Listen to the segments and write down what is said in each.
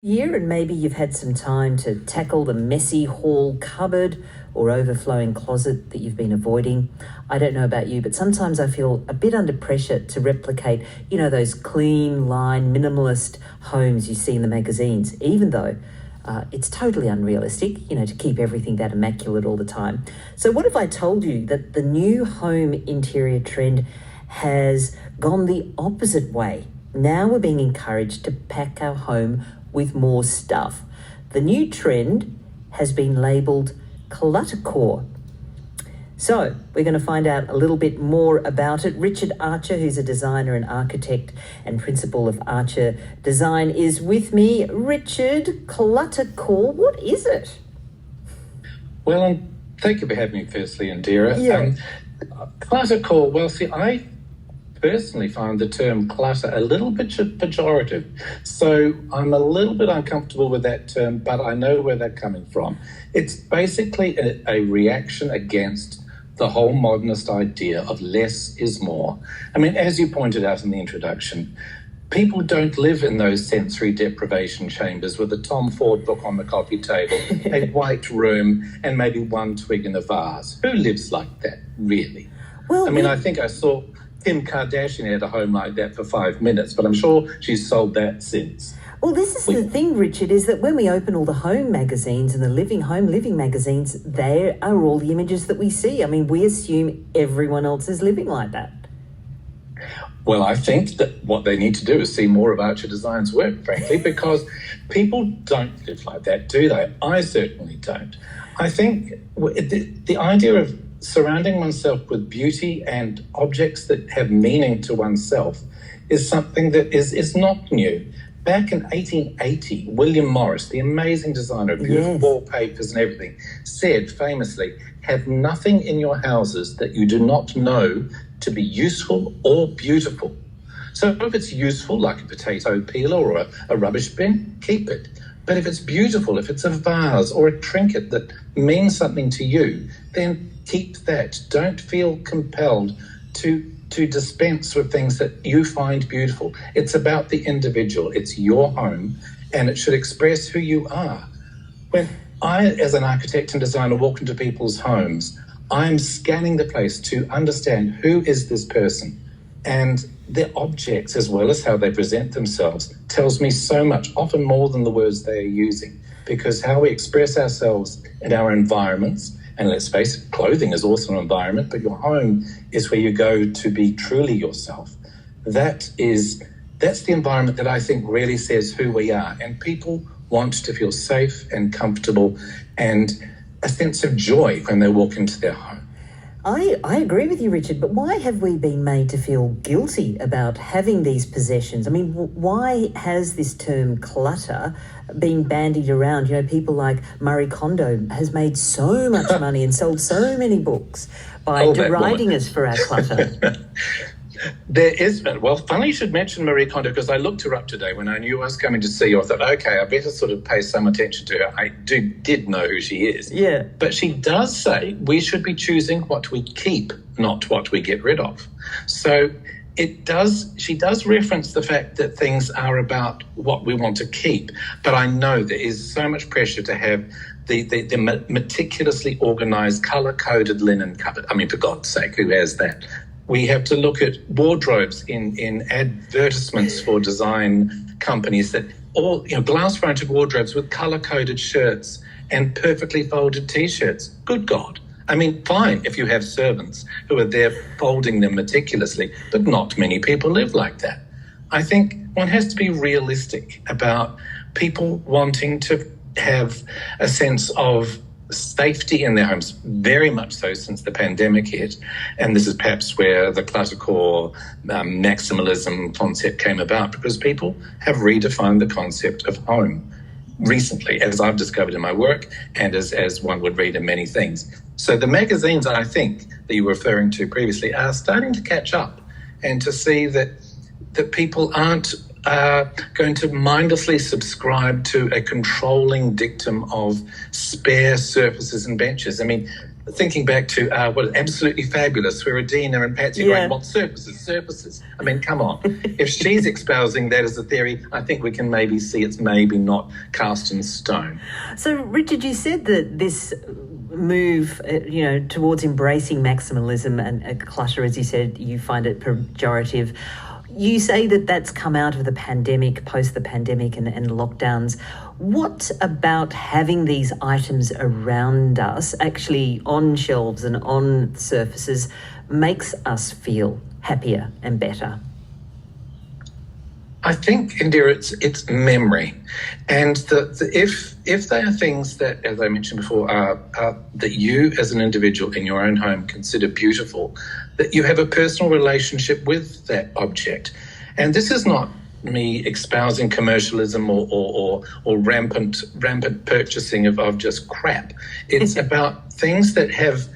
Year, and maybe you've had some time to tackle the messy hall cupboard or overflowing closet that you've been avoiding. I don't know about you, but sometimes I feel a bit under pressure to replicate, those clean line, minimalist homes you see in the magazines, even though it's totally unrealistic, to keep everything that immaculate all the time. So what if I told you that the new home interior trend has gone the opposite way? Now we're being encouraged to pack our home with more stuff. The new trend has been labelled cluttercore. So we're going to find out a little bit more about it. Richard Archer, who's a designer and architect and principal of Archer Design, is with me. Richard, cluttercore, what is it? Well, thank you for having me firstly, Indira. Yeah. Cluttercore, well, see, I personally find the term clutter a little bit pejorative. So I'm a little bit uncomfortable with that term, but I know where they're coming from. It's basically a reaction against the whole modernist idea of less is more. I mean, as you pointed out in the introduction, people don't live in those sensory deprivation chambers with a Tom Ford book on the coffee table, a white room, and maybe one twig in a vase. Who lives like that, really? Well, I think I saw Kim Kardashian had a home like that for 5 minutes, but I'm sure she's sold that since. Well, this is the thing, Richard, is that when we open all the home magazines and the home living magazines, there are all the images that we see. I mean, we assume everyone else is living like that. Well, I think that what they need to do is see more of Archer Design's work, frankly, because people don't live like that, do they? I certainly don't. I think the idea of surrounding oneself with beauty and objects that have meaning to oneself is something that is not new. Back in 1880, William Morris, the amazing designer of beautiful wallpapers and everything, said famously, "Have nothing in your houses that you do not know to be useful or beautiful." So if it's useful, like a potato peeler or a rubbish bin, keep it. But if it's beautiful, if it's a vase or a trinket that means something to you, then keep that. Don't feel compelled to dispense with things that you find beautiful. It's about the individual. It's your home, and it should express who you are. When I, as an architect and designer, walk into people's homes, I'm scanning the place to understand who is this person. And their objects, as well as how they present themselves, tells me so much, often more than the words they are using, because how we express ourselves in our environments, and let's face it, clothing is also an environment, but your home is where you go to be truly yourself. That's the environment that I think really says who we are. And people want to feel safe and comfortable and a sense of joy when they walk into their home. I agree with you, Richard, but why have we been made to feel guilty about having these possessions? I mean, why has this term clutter been bandied around? people like Marie Kondo has made so much money and sold so many books by deriding us for our clutter. There is, well, funny you should mention Marie Kondo, because I looked her up today when I knew I was coming to see you. I thought, okay, I better sort of pay some attention to her. I did know who she is. Yeah. But she does say we should be choosing what we keep, not what we get rid of. So she does reference the fact that things are about what we want to keep. But I know there is so much pressure to have the meticulously organised, colour-coded linen cupboard. I mean, for God's sake, who has that? We have to look at wardrobes in advertisements for design companies that all, glass-fronted wardrobes with colour-coded shirts and perfectly folded T-shirts. Good God. I mean, fine if you have servants who are there folding them meticulously, but not many people live like that. I think one has to be realistic about people wanting to have a sense of safety in their homes, very much so since the pandemic hit. And this is perhaps where the cluttercore maximalism concept came about, because people have redefined the concept of home recently, as I've discovered in my work and as one would read in many things. So the magazines, I think, that you were referring to previously are starting to catch up and to see that people aren't going to mindlessly subscribe to a controlling dictum of spare surfaces and benches. I mean, thinking back to Absolutely Fabulous, where Adina and Patsy going, what surfaces? I mean, come on. If she's espousing that as a theory, I think we can maybe see it's maybe not cast in stone. So, Richard, you said that this move, towards embracing maximalism and clutter, as you said, you find it pejorative. You say that that's come out of the pandemic, post the pandemic and lockdowns. What about having these items around us, actually on shelves and on surfaces, makes us feel happier and better? I think, Indira, it's memory, and if they are things that, as I mentioned before, are that you as an individual in your own home consider beautiful, that you have a personal relationship with that object, and this is not me espousing commercialism or rampant purchasing of just crap. It's about things that have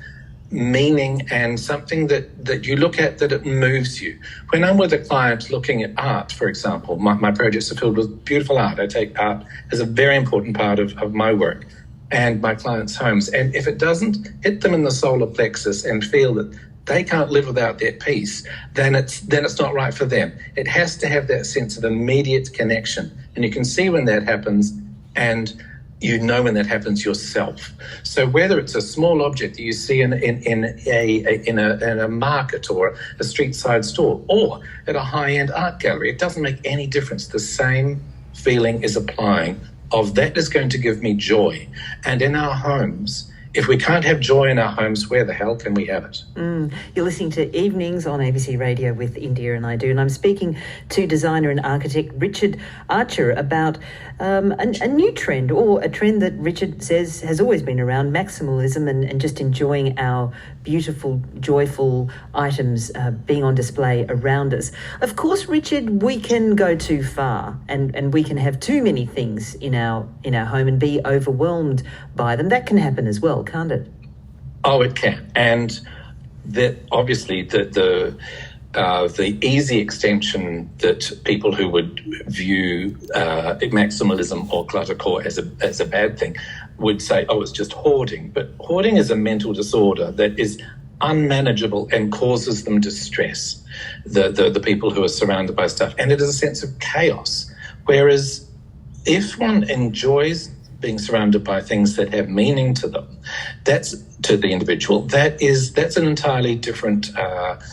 meaning and something that you look at that it moves you. When I'm with a client looking at art, for example, my projects are filled with beautiful art. I take art as a very important part of my work and my clients' homes. And if it doesn't hit them in the solar plexus and feel that they can't live without that piece, then it's not right for them. It has to have that sense of immediate connection. And you can see when that happens, and you know when that happens yourself. So whether it's a small object that you see in a market or a street side store or at a high-end art gallery, it doesn't make any difference. The same feeling is applying of that is going to give me joy. And in our homes, if we can't have joy in our homes, where the hell can we have it? You're listening to Evenings on ABC Radio with Indira Naidoo, and I'm speaking to designer and architect Richard Archer about a new trend, or a trend that Richard says has always been around, maximalism and just enjoying our beautiful, joyful items being on display around us. Of course, Richard, we can go too far and we can have too many things in our home and be overwhelmed by them. That can happen as well, can't it? Oh, it can. And that obviously the easy extension that people who would view maximalism or cluttercore as a bad thing would say, oh, it's just hoarding. But hoarding is a mental disorder that is unmanageable and causes them distress, the people who are surrounded by stuff. And it is a sense of chaos. Whereas if one enjoys being surrounded by things that have meaning to them, that's to the individual, that's an entirely different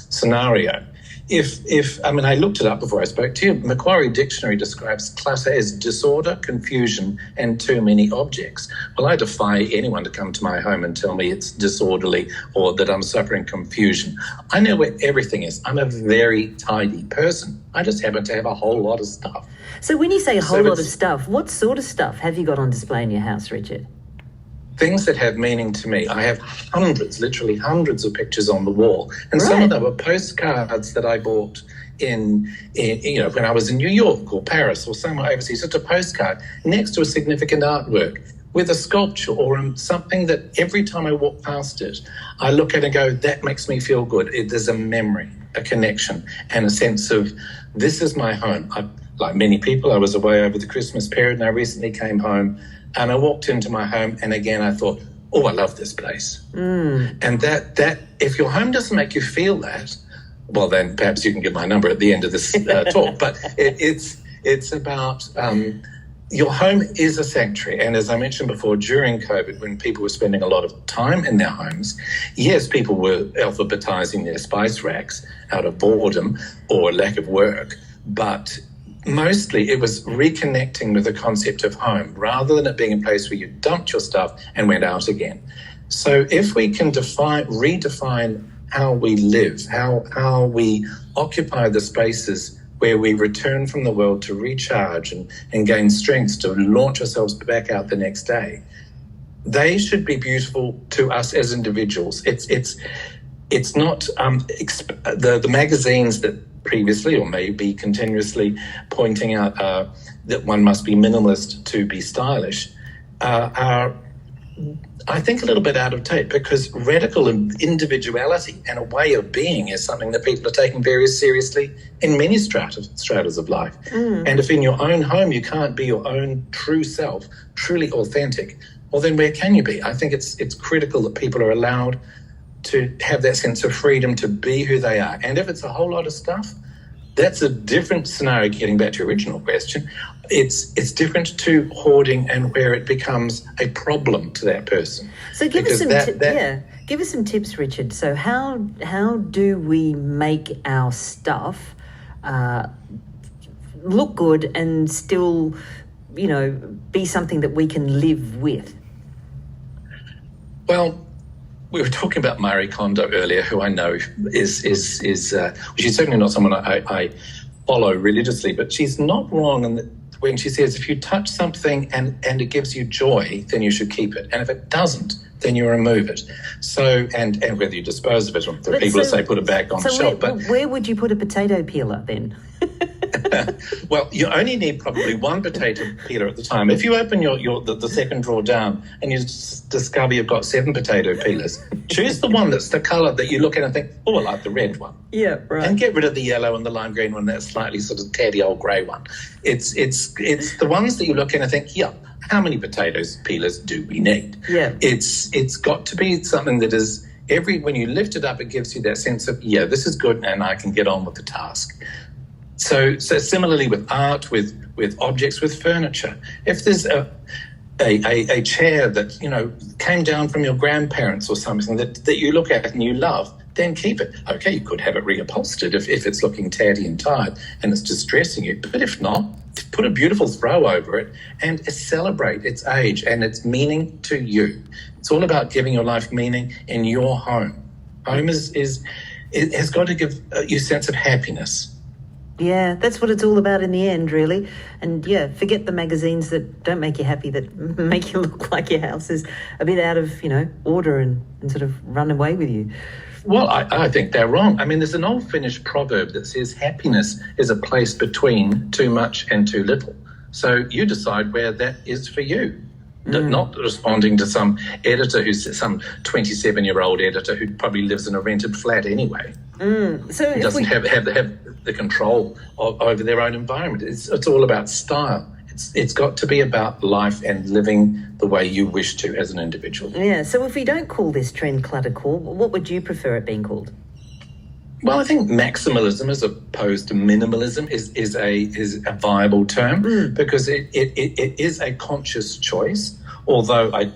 scenario. I looked it up before I spoke to you. Macquarie Dictionary describes clutter as disorder, confusion, and too many objects. Well, I defy anyone to come to my home and tell me it's disorderly or that I'm suffering confusion. I know where everything is. I'm a very tidy person. I just happen to have a whole lot of stuff. So when you say a whole lot of stuff, what sort of stuff have you got on display in your house, Richard? Things that have meaning to me. I have literally hundreds of pictures on the wall. And some of them are postcards that I bought in when I was in New York or Paris or somewhere overseas. Just a postcard next to a significant artwork with a sculpture or something that every time I walk past it, I look at it and go, that makes me feel good. There's a memory, a connection, and a sense of this is my home. Like many people, I was away over the Christmas period and I recently came home and I walked into my home and again I thought, oh, I love this place. And that if your home doesn't make you feel that, well, then perhaps you can give my number at the end of this talk. But it's about your home is a sanctuary. And as I mentioned before, during COVID, when people were spending a lot of time in their homes, yes, people were alphabetizing their spice racks out of boredom or lack of work, but mostly it was reconnecting with the concept of home rather than it being a place where you dumped your stuff and went out again. So if we can redefine how we live, how we occupy the spaces where we return from the world to recharge and gain strength to launch ourselves back out the next day, they should be beautiful to us as individuals. It's not the magazines that previously or maybe continuously pointing out that one must be minimalist to be stylish are, I think, a little bit out of date, because radical individuality and a way of being is something that people are taking very seriously in many stratas of life. And if in your own home you can't be your own true self, truly authentic, well, then where can you be? I think it's critical that people are allowed to have that sense of freedom to be who they are. And if it's a whole lot of stuff, that's a different scenario, getting back to your original question. It's different to hoarding and where it becomes a problem to that person. So give us some tips, Richard. So how do we make our stuff look good and still, be something that we can live with? Well, we were talking about Marie Kondo earlier, who I know is she's certainly not someone I follow religiously, but she's not wrong when she says if you touch something and it gives you joy, then you should keep it, and if it doesn't, then you remove it. So and whether you dispose of it, or there are people that say put it back on the shelf. But where would you put a potato peeler then? Well, you only need probably one potato peeler at the time. If you open the second drawer down and you discover you've got 7 potato peelers, choose the one that's the colour that you look at and think, oh, I like the red one. Yeah, right. And get rid of the yellow and the lime green one, that slightly sort of tatty old grey one. It's the ones that you look at and think, yeah, how many peelers do we need? Yeah. It's got to be something that is when you lift it up, it gives you that sense of, yeah, this is good and I can get on with the task. So similarly with art, with objects, with furniture, if there's a chair that came down from your grandparents or something that you look at and you love, then keep it. Okay, you could have it reupholstered if it's looking tatty and tired and it's distressing you. But if not, put a beautiful throw over it and celebrate its age and its meaning to you. It's all about giving your life meaning in your home. Home it has got to give you a sense of happiness. Yeah, that's what it's all about in the end, really. And yeah, forget the magazines that don't make you happy, that make you look like your house is a bit out of, order and sort of run away with you. Well, I think they're wrong. I mean, there's an old Finnish proverb that says happiness is a place between too much and too little. So you decide where that is for you. Not responding to some editor who's some 27-year-old editor who probably lives in a rented flat anyway. So doesn't have the control over their own environment. It's all about style. It's got to be about life and living the way you wish to as an individual. Yeah. So if we don't call this trend cluttercore, what would you prefer it being called? Well, I think maximalism as opposed to minimalism is a viable term because it is a conscious choice. Although I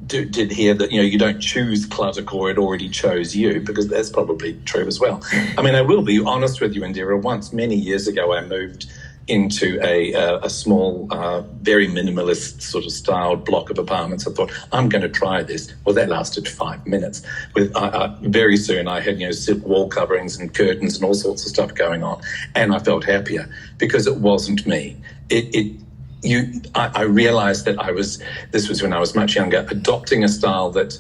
did hear that you don't choose cluttercore; it already chose you, because that's probably true as well. I mean, I will be honest with you, Indira. Once, many years ago, I moved into a small, very minimalist sort of styled block of apartments. I thought, I'm going to try this. Well, that lasted 5 minutes. Very soon I had silk wall coverings and curtains and all sorts of stuff going on, and I felt happier because it wasn't me. I realised that this was when I was much younger, adopting a style that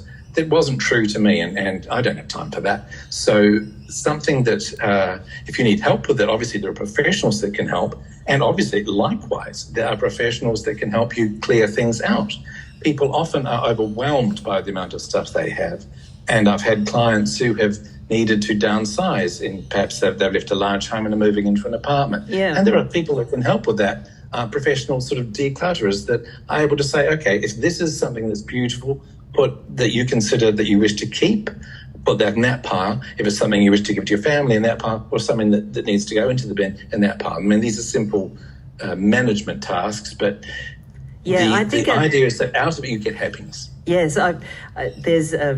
wasn't true to me, and I don't have time for that. So something that, if you need help with it, obviously there are professionals that can help, and obviously likewise, there are professionals that can help you clear things out. People often are overwhelmed by the amount of stuff they have, and I've had clients who have needed to downsize, and perhaps they've left a large home and are moving into an apartment. Yeah. And there are people that can help with that. Professional sort of declutterers that are able to say, okay, if this is something that's beautiful, that you consider that you wish to keep, put that in that pile. If it's something you wish to give to your family, in that pile, or something that needs to go into the bin, in that pile. I mean, these are simple management tasks, but the idea is that out of it you get happiness. Yes,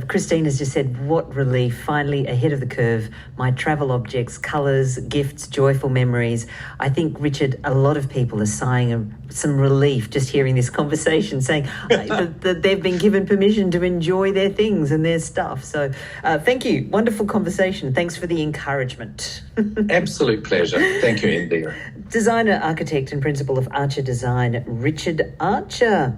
Christine has just said, what relief, finally ahead of the curve, my travel objects, colours, gifts, joyful memories. I think, Richard, a lot of people are sighing some relief just hearing this conversation, saying that they've been given permission to enjoy their things and their stuff. So thank you. Wonderful conversation. Thanks for the encouragement. Absolute pleasure. Thank you, Indira. Designer, architect and principal of Archer Design, Richard Archer.